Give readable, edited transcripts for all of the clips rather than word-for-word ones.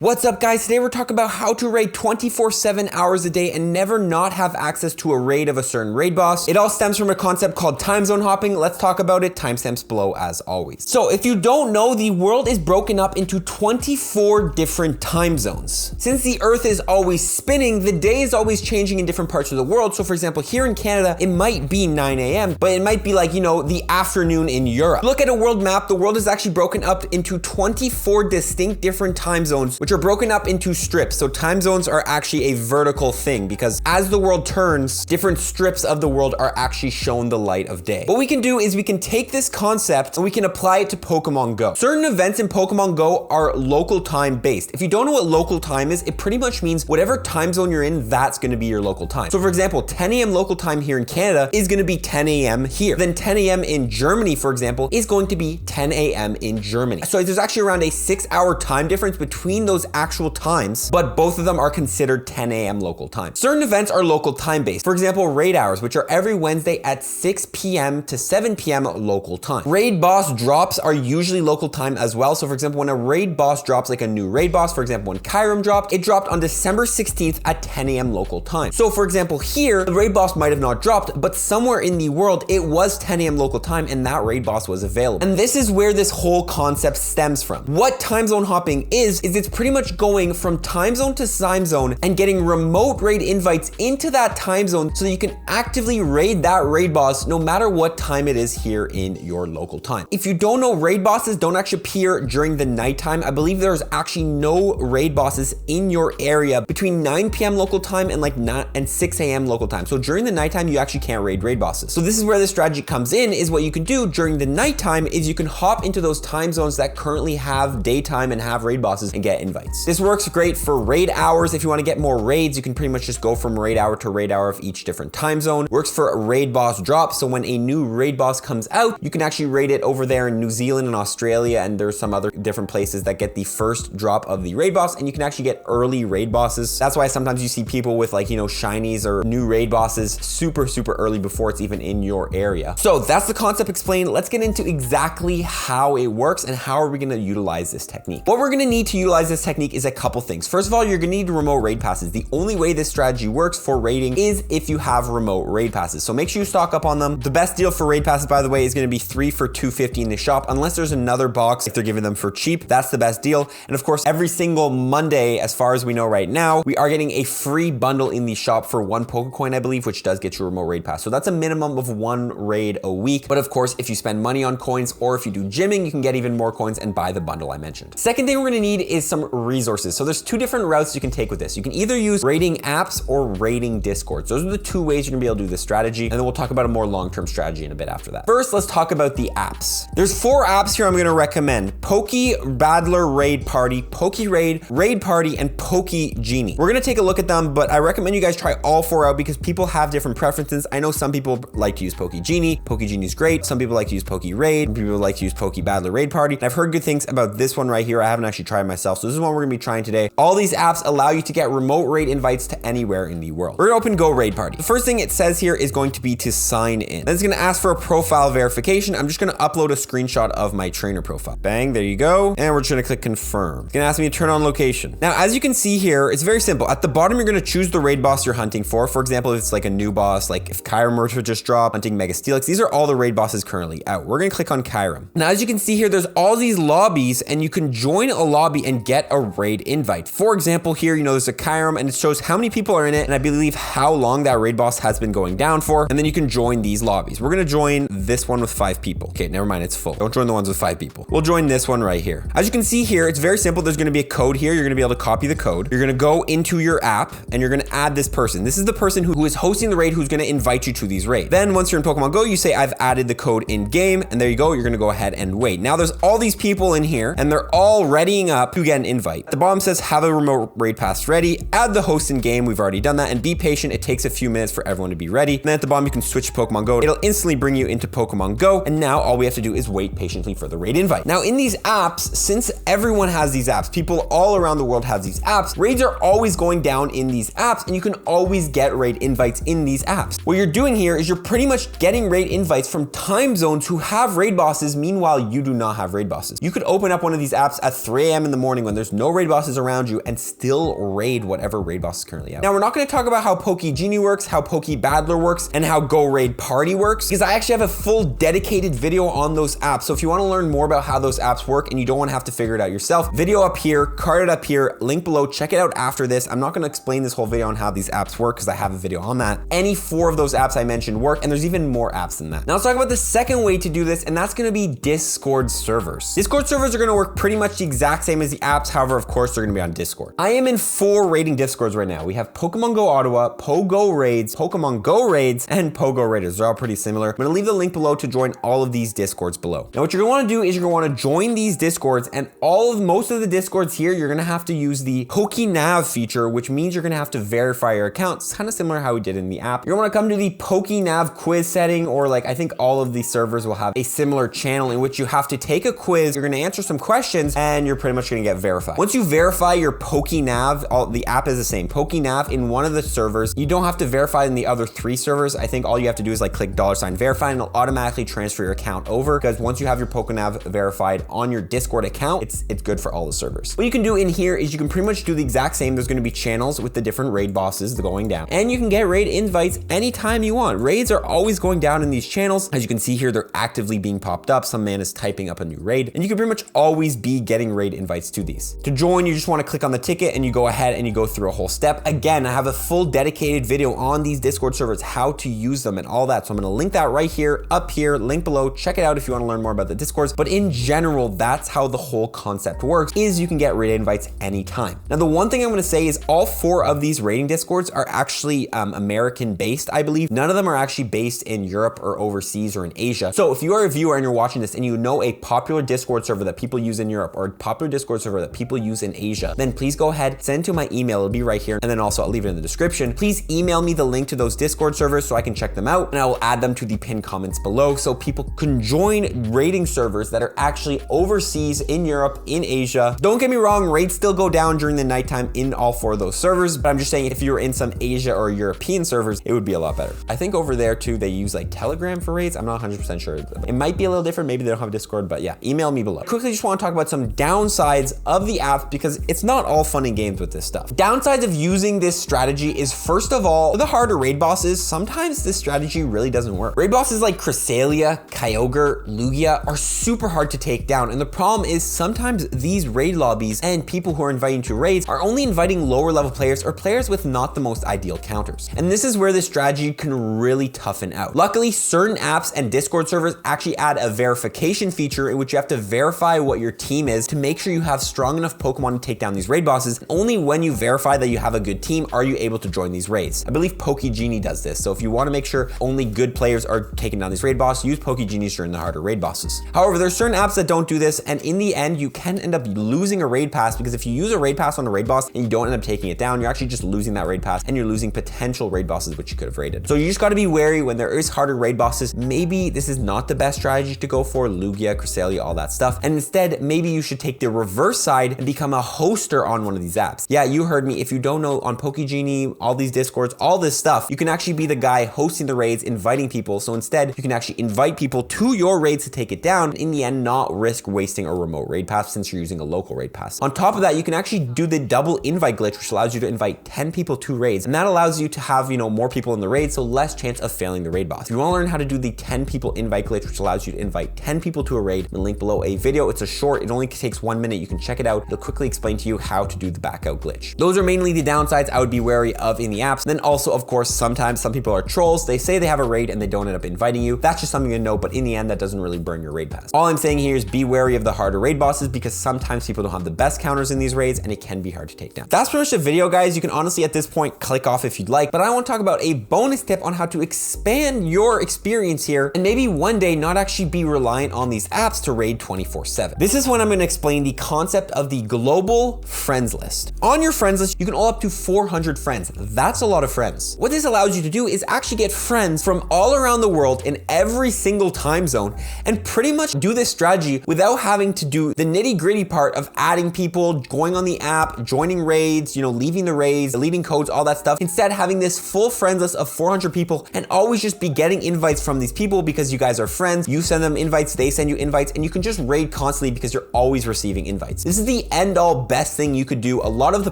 What's up guys, today we're talking about how to raid 24/7 hours a day and never not have access to a raid of a certain raid boss. It all stems from a concept called time zone hopping. Let's talk about it, timestamps below as always. So if you don't know, the world is broken up into 24 different time zones. Since the earth is always spinning, the day is always changing in different parts of the world. So for example, here in Canada, it might be 9 a.m., but it might be like, the afternoon in Europe. Look at a world map, the world is actually broken up into 24 distinct different time zones, which are broken up into strips. So time zones are actually a vertical thing because as the world turns, different strips of the world are actually shown the light of day. What we can do is we can take this concept and we can apply it to Pokemon Go. Certain events in Pokemon Go are local time based. If you don't know what local time is, it pretty much means whatever time zone you're in, that's going to be your local time. So for example, 10 a.m. local time here in Canada is going to be 10 a.m. here. Then 10 a.m. in Germany, for example, is going to be 10 a.m. in Germany. So there's actually around a 6-hour time difference between those actual times, but both of them are considered 10 a.m. local time. Certain events are local time based. For example, raid hours, which are every Wednesday at 6 p.m. to 7 p.m. local time. Raid boss drops are usually local time as well. So for example, when a raid boss drops, like a new raid boss, for example, when Kyurem dropped, it dropped on December 16th at 10 a.m. local time. So for example, here, the raid boss might have not dropped, but somewhere in the world, it was 10 a.m. local time and that raid boss was available. And this is where this whole concept stems from. What time zone hopping is it's pretty much going from time zone to time zone and getting remote raid invites into that time zone so that you can actively raid that raid boss no matter what time it is here in your local time. If you don't know, raid bosses don't actually appear during the nighttime. I believe there's actually no raid bosses in your area between 9 p.m. local time and 6 a.m. local time. So during the nighttime, you actually can't raid bosses. So this is where the strategy comes in, is what you can do during the nighttime is you can hop into those time zones that currently have daytime and have raid bosses and get invites. This works great for raid hours. If you want to get more raids, you can pretty much just go from raid hour to raid hour of each different time zone. Works for raid boss drops. So when a new raid boss comes out, you can actually raid it over there in New Zealand and Australia, and there's some other different places that get the first drop of the raid boss, and you can actually get early raid bosses. That's why sometimes you see people with shinies or new raid bosses super early before it's even in your area. So that's the concept explained. Let's get into exactly how it works and how are we going to utilize this technique. What we're going to need to utilize this technique is a couple things. First of all, you're gonna need remote raid passes. The only way this strategy works for raiding is if you have remote raid passes. So make sure you stock up on them. The best deal for raid passes, by the way, is gonna be 3 for $2.50 in the shop, unless there's another box if they're giving them for cheap. That's the best deal. And of course, every single Monday, as far as we know right now, we are getting a free bundle in the shop for 1 Pokecoin, I believe, which does get you a remote raid pass. So that's a minimum of 1 raid a week. But of course, if you spend money on coins or if you do gymming, you can get even more coins and buy the bundle I mentioned. Second thing we're gonna need is some resources. So there's 2 different routes you can take with this. You can either use raiding apps or raiding discords. Those are the 2 ways you're gonna be able to do this strategy. And then we'll talk about a more long-term strategy in a bit after that. First, let's talk about the apps. There's 4 apps here I'm gonna recommend: Poke Battler Raid Party, Poke Raid, Raid Party, and Poke Genie. We're gonna take a look at them, but I recommend you guys try all 4 out because people have different preferences. I know some people like to use Poke Genie. Poke Genie is great. Some people like to use Poke Raid. Some people like to use Poke Battler Raid Party. And I've heard good things about this one right here. I haven't actually tried myself, so this is one we're gonna be trying today. All these apps allow you to get remote raid invites to anywhere in the world. We're gonna open Go Raid Party. The first thing it says here is going to be to sign in. Then it's gonna ask for a profile verification. I'm just gonna upload a screenshot of my trainer profile. Bang, there you go. And we're just gonna click confirm. It's gonna ask me to turn on location. Now, as you can see here, it's very simple. At the bottom, you're gonna choose the raid boss you're hunting for. For example, if it's like a new boss, like if Kyurem were to just drop, hunting Mega Steelix, these are all the raid bosses currently out. We're gonna click on Kyurem. Now, as you can see here, there's all these lobbies and you can join a lobby and get a raid invite. For example, here, there's a Kyurem and it shows how many people are in it and I believe how long that raid boss has been going down for, and then you can join these lobbies. We're gonna join this one with 5 people. Okay, never mind, it's full. Don't join the ones with 5 people. We'll join this one right here. As you can see here, it's very simple. There's gonna be a code here. You're gonna be able to copy the code. You're gonna go into your app and you're gonna add this person. This is the person who is hosting the raid who's gonna invite you to these raids. Then once you're in Pokemon Go, you say, I've added the code in game, and there you go. You're gonna go ahead and wait. Now there's all these people in here and they're all readying up to get an invite. At the bottom says, have a remote raid pass ready. Add the host in game. We've already done that, and be patient. It takes a few minutes for everyone to be ready. And then at the bottom, you can switch to Pokemon Go. It'll instantly bring you into Pokemon Go. And now all we have to do is wait patiently for the raid invite. Now in these apps, since everyone has these apps, people all around the world have these apps, raids are always going down in these apps, and you can always get raid invites in these apps. What you're doing here is you're pretty much getting raid invites from time zones who have raid bosses. Meanwhile, you do not have raid bosses. You could open up one of these apps at 3 a.m. in the morning when there's there's no raid bosses around you and still raid whatever raid boss is currently out. Now, we're not going to talk about how PokeGenie works, how PokeBattler works, and how Go Raid Party works, because I actually have a full dedicated video on those apps. So if you want to learn more about how those apps work and you don't want to have to figure it out yourself, video up here, carded up here, link below, check it out after this. I'm not going to explain this whole video on how these apps work because I have a video on that. Any 4 of those apps I mentioned work, and there's even more apps than that. Now let's talk about the second way to do this, and that's going to be Discord servers. Discord servers are going to work pretty much the exact same as the apps. However, of course, they're going to be on Discord. I am in 4 raiding Discords right now. We have Pokemon Go Ottawa, Pogo Raids, Pokemon Go Raids, and Pogo Raiders. They're all pretty similar. I'm going to leave the link below to join all of these Discords below. Now, what you're going to want to do is you're going to want to join these Discords, and most of the Discords here, you're going to have to use the PokeNav feature, which means you're going to have to verify your account. It's kind of similar to how we did in the app. You're going to want to come to the PokeNav quiz setting, or like I think all of these servers will have a similar channel in which you have to take a quiz. You're going to answer some questions, and you're pretty much going to get verified. Once you verify your PokeNav, the app is the same. PokeNav in one of the servers, you don't have to verify in the other 3 servers. I think all you have to do is like click $verify, and it'll automatically transfer your account over, because once you have your PokeNav verified on your Discord account, it's good for all the servers. What you can do in here is you can pretty much do the exact same. There's going to be channels with the different raid bosses going down, and you can get raid invites anytime you want. Raids are always going down in these channels. As you can see here, they're actively being popped up. Some man is typing up a new raid, and you can pretty much always be getting raid invites to these. To join, you just want to click on the ticket and you go ahead and you go through a whole step. Again, I have a full dedicated video on these Discord servers, how to use them and all that. So I'm going to link that right here, up here, link below. Check it out if you want to learn more about the Discords. But in general, that's how the whole concept works, is you can get raid invites anytime. Now, the one thing I'm going to say is all 4 of these raiding Discords are actually American based, I believe. None of them are actually based in Europe or overseas or in Asia. So if you are a viewer and you're watching this and you know a popular Discord server that people use in Europe or a popular Discord server that people use in Asia, then please go ahead, send to my email. It'll be right here. And then also I'll leave it in the description. Please email me the link to those Discord servers so I can check them out, and I will add them to the pinned comments below so people can join raiding servers that are actually overseas in Europe, in Asia. Don't get me wrong, raids still go down during the nighttime in all 4 of those servers, but I'm just saying if you were in some Asia or European servers, it would be a lot better. I think over there too, they use like Telegram for raids. I'm not 100% sure. It might be a little different. Maybe they don't have Discord, but yeah, email me below. Quickly, just want to talk about some downsides of the app, because it's not all fun and games with this stuff. Downsides of using this strategy is, first of all, the harder raid bosses, sometimes this strategy really doesn't work. Raid bosses like Cresselia, Kyogre, Lugia are super hard to take down, and the problem is sometimes these raid lobbies and people who are inviting to raids are only inviting lower level players or players with not the most ideal counters. And this is where this strategy can really toughen out. Luckily, certain apps and Discord servers actually add a verification feature in which you have to verify what your team is to make sure you have strong enough Pokemon to take down these raid bosses. Only when you verify that you have a good team are you able to join these raids. I believe PokeGenie does this. So if you want to make sure only good players are taking down these raid bosses, use PokeGenies during the harder raid bosses. However, there's certain apps that don't do this, and in the end, you can end up losing a raid pass, because if you use a raid pass on a raid boss and you don't end up taking it down, you're actually just losing that raid pass and you're losing potential raid bosses which you could have raided. So you just got to be wary when there is harder raid bosses. Maybe this is not the best strategy to go for, Lugia, Cresselia, all that stuff. And instead, maybe you should take the reverse side and become a hoster on one of these apps. Yeah, you heard me. If you don't know, on PokeGenie, all these Discords, all this stuff, you can actually be the guy hosting the raids, inviting people. So instead, you can actually invite people to your raids to take it down. In the end, not risk wasting a remote raid pass since you're using a local raid pass. On top of that, you can actually do the double invite glitch, which allows you to invite 10 people to raids. And that allows you to have, more people in the raid, so less chance of failing the raid boss. If you want to learn how to do the 10 people invite glitch, which allows you to invite 10 people to a raid, the link below a video. It's a short, it only takes 1 minute. You can check it out. It'll quickly explain to you how to do the back out glitch. Those are mainly the downsides I would be wary of in the apps. Then also, of course, sometimes some people are trolls. They say they have a raid and they don't end up inviting you. That's just something to know, but in the end, that doesn't really burn your raid pass. All I'm saying here is be wary of the harder raid bosses, because sometimes people don't have the best counters in these raids and it can be hard to take down. That's pretty much the video, guys. You can honestly at this point click off if you'd like, but I want to talk about a bonus tip on how to expand your experience here and maybe one day not actually be reliant on these apps to raid 24/7. This is when I'm going to explain the concept of the global friends list. On your friends list, you can all up to 400 friends. That's a lot of friends. What this allows you to do is actually get friends from all around the world in every single time zone and pretty much do this strategy without having to do the nitty-gritty part of adding people, going on the app, joining raids, leaving the raids, deleting codes, all that stuff. Instead, having this full friends list of 400 people and always just be getting invites from these people because you guys are friends. You send them invites, they send you invites, and you can just raid constantly because you're always receiving invites. This is the the end all best thing you could do. A lot of the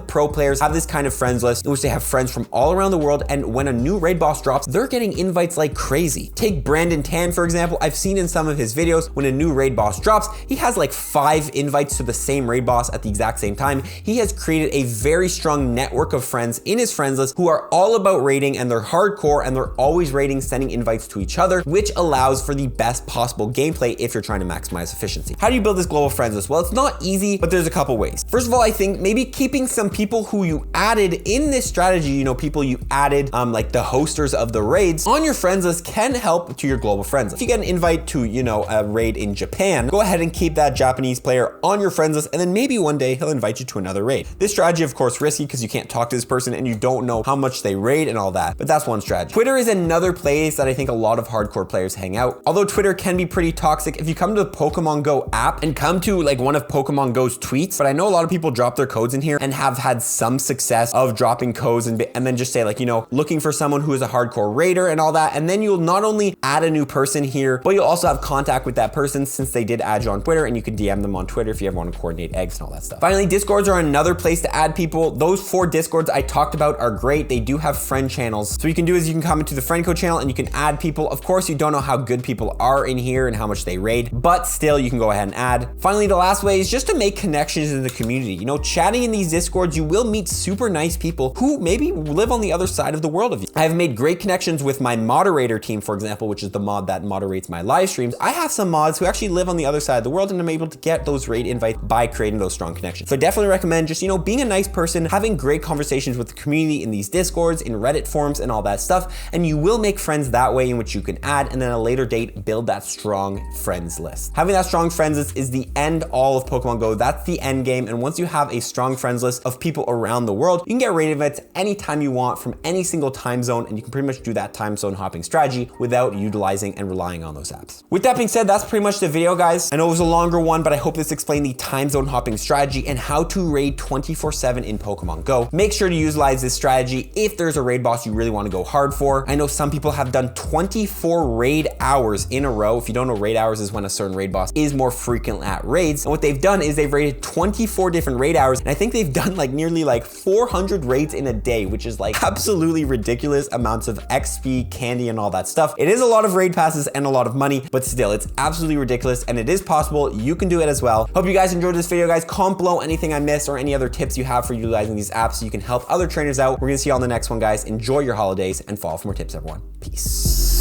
pro players have this kind of friends list in which they have friends from all around the world, and when a new raid boss drops, they're getting invites like crazy. Take Brandon Tan, for example. I've seen in some of his videos when a new raid boss drops, he has like 5 invites to the same raid boss at the exact same time. He has created a very strong network of friends in his friends list who are all about raiding, and they're hardcore, and they're always raiding, sending invites to each other, which allows for the best possible gameplay if you're trying to maximize efficiency. How do you build this global friends list? Well, it's not easy, but there's a couple ways. First of all, I think maybe keeping some people who you added in this strategy, you know, people you added, like the hosters of the raids on your friends list can help to your global friends list. If you get an invite to, you know, a raid in Japan, go ahead and keep that Japanese player on your friends list, and then maybe one day he'll invite you to another raid. This strategy, of course, risky because you can't talk to this person and you don't know how much they raid and all that, but that's one strategy. Twitter is another place that I think a lot of hardcore players hang out. Although Twitter can be pretty toxic, if you come to the Pokemon Go app and come to like one of Pokemon Go's tweets, but I know a lot of people drop their codes in here and have had some success of dropping codes and then just say like, you know, looking for someone who is a hardcore raider and all that. And then you'll not only add a new person here, but you'll also have contact with that person since they did add you on Twitter, and you can DM them on Twitter if you ever want to coordinate eggs and all that stuff. Finally, Discords are another place to add people. Those 4 Discords I talked about are great. They do have friend channels. So what you can do is you can come into the friend code channel and you can add people. Of course, you don't know how good people are in here and how much they raid, but still you can go ahead and add. Finally, the last way is just to make connections in the community. You know, chatting in these Discords, you will meet super nice people who maybe live on the other side of the world of you. I've made great connections with my moderator team, for example, which is the mod that moderates my live streams. I have some mods who actually live on the other side of the world, and I'm able to get those raid invites by creating those strong connections. So I definitely recommend just, you know, being a nice person, having great conversations with the community in these Discords, in Reddit forums and all that stuff, and you will make friends that way in which you can add, and then at a later date, build that strong friends list. Having that strong friends list is the end all of Pokemon Go. That's the end game, and once you have a strong friends list of people around the world, you can get raid invites anytime you want from any single time zone, and you can pretty much do that time zone hopping strategy without utilizing and relying on those apps. With that being said, that's pretty much the video, guys. I know it was a longer one, but I hope this explained the time zone hopping strategy and how to raid 24/7 in Pokemon Go. Make sure to utilize this strategy if there's a raid boss you really want to go hard for. I know some people have done 24 raid hours in a row. If you don't know, raid hours is when a certain raid boss is more frequent at raids. And what they've done is they've raided 24 different raid hours, and I think they've done like nearly like 400 raids in a day, which is like absolutely ridiculous amounts of XP, candy, and all that stuff. It is a lot of raid passes and a lot of money, but still, it's absolutely ridiculous, and it is possible. You can do it as well. Hope you guys enjoyed this video, guys. Comment below anything I missed or any other tips you have for utilizing these apps so you can help other trainers out. We're gonna see you on the next one, guys. Enjoy your holidays and follow for more tips, everyone. Peace.